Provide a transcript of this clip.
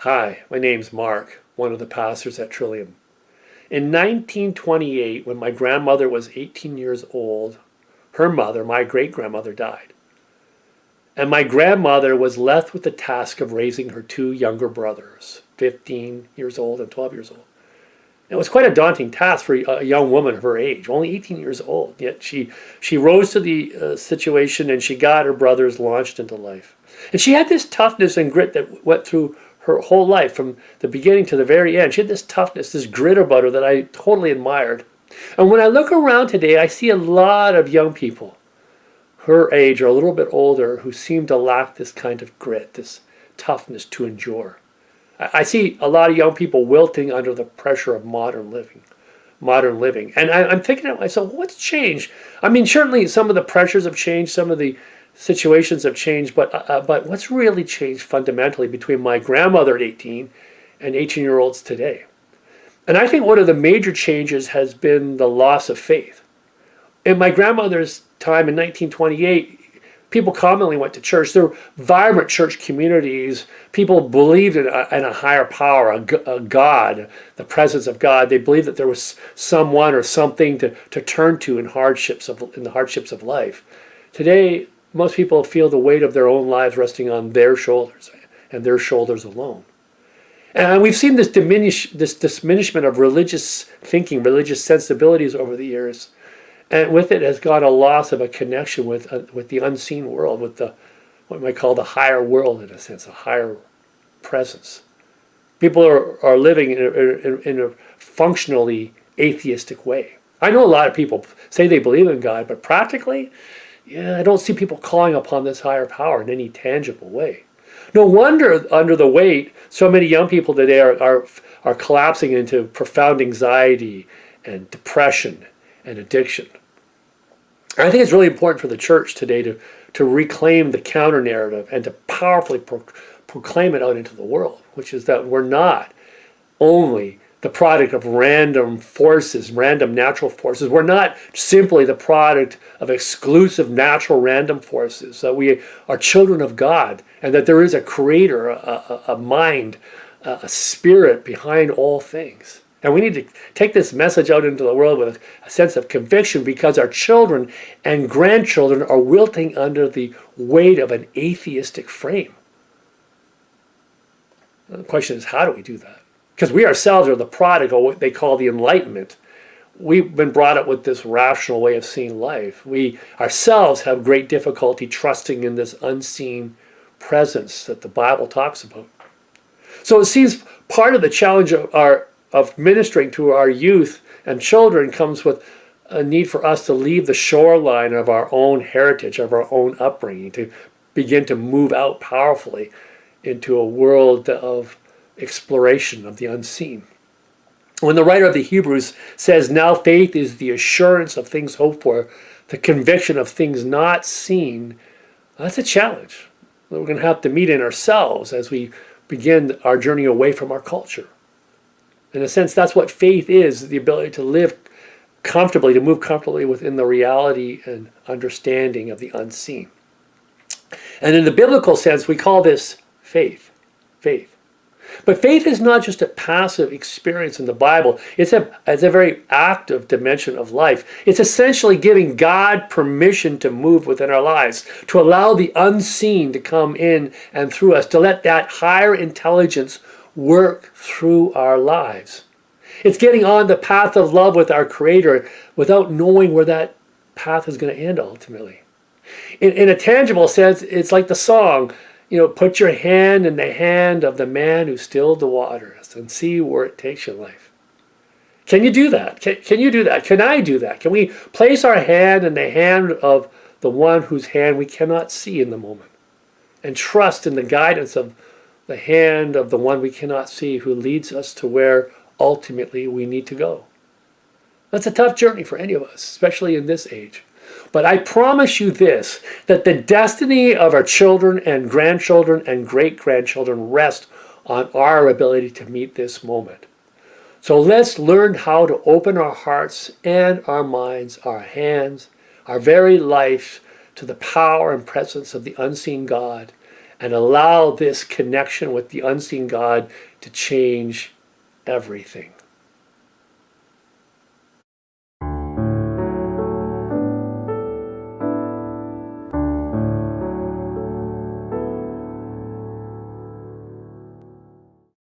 Hi, my name's Mark, one of the pastors at Trillium. In 1928, when my grandmother was 18 years old, her mother, my great-grandmother, died. And my grandmother was left with the task of raising her two younger brothers, 15 years old and 12 years old. It was quite a daunting task for a young woman of her age, only 18 years old. Yet she rose to the situation, and she got her brothers launched into life. And she had this toughness and grit that went through her whole life, from the beginning to the very end. She had this toughness, this grit about her that I totally admired. And when I look around today, I see a lot of young people her age or a little bit older who seem to lack this kind of grit, this toughness to endure. I see a lot of young people wilting under the pressure of modern living. And I'm thinking to myself, what's changed? I mean, certainly some of the pressures have changed, some of the situations have changed, but what's really changed fundamentally between my grandmother at 18 and 18-year-olds today? And I think one of the major changes has been the loss of faith. In my grandmother's time in 1928, people commonly went to church. There were vibrant church communities. People believed in a higher power, a God, the presence of God. They believed that there was someone or something to turn to in the hardships of life. Today, most people feel the weight of their own lives resting on their shoulders and their shoulders alone. And we've seen this diminishment of religious thinking, religious sensibilities over the years. And with it has gone a loss of a connection with the unseen world, with what we might call the higher world, in a sense, a higher presence. People are living in a functionally atheistic way. I know a lot of people say they believe in God, but practically, I don't see people calling upon this higher power in any tangible way. No wonder under the weight, so many young people today are collapsing into profound anxiety and depression and addiction. I think it's really important for the church today to reclaim the counter-narrative and to powerfully proclaim it out into the world, which is that we're not only the product of random forces, random natural forces. We're not simply the product of exclusive natural random forces. That we are children of God, and that there is a creator, a mind, a spirit behind all things. And we need to take this message out into the world with a sense of conviction, because our children and grandchildren are wilting under the weight of an atheistic frame. The question is, how do we do that? Because we ourselves are the product of what they call the Enlightenment. We've been brought up with this rational way of seeing life. We ourselves have great difficulty trusting in this unseen presence that the Bible talks about. So it seems part of the challenge of ministering to our youth and children comes with a need for us to leave the shoreline of our own heritage, of our own upbringing, to begin to move out powerfully into a world of exploration of the unseen. When the writer of the Hebrews says, now faith is the assurance of things hoped for, the conviction of things not seen, that's a challenge that we're going to have to meet in ourselves as we begin our journey away from our culture. In a sense, that's what faith is, the ability to live comfortably, to move comfortably within the reality and understanding of the unseen. And in the biblical sense, we call this faith. But faith is not just a passive experience in the Bible. It's a very active dimension of life. It's essentially giving God permission to move within our lives, to allow the unseen to come in and through us, to let that higher intelligence work through our lives. It's getting on the path of love with our Creator without knowing where that path is going to end ultimately. In a tangible sense, it's like the song, put your hand in the hand of the man who stilled the waters and see where it takes your life. Can you do that? Can you do that? Can I do that? Can we place our hand in the hand of the one whose hand we cannot see in the moment, and trust in the guidance of the hand of the one we cannot see, who leads us to where ultimately we need to go? That's a tough journey for any of us, especially in this age. But I promise you this, that the destiny of our children and grandchildren and great-grandchildren rest on our ability to meet this moment. So let's learn how to open our hearts and our minds, our hands, our very life to the power and presence of the unseen God, and allow this connection with the unseen God to change everything.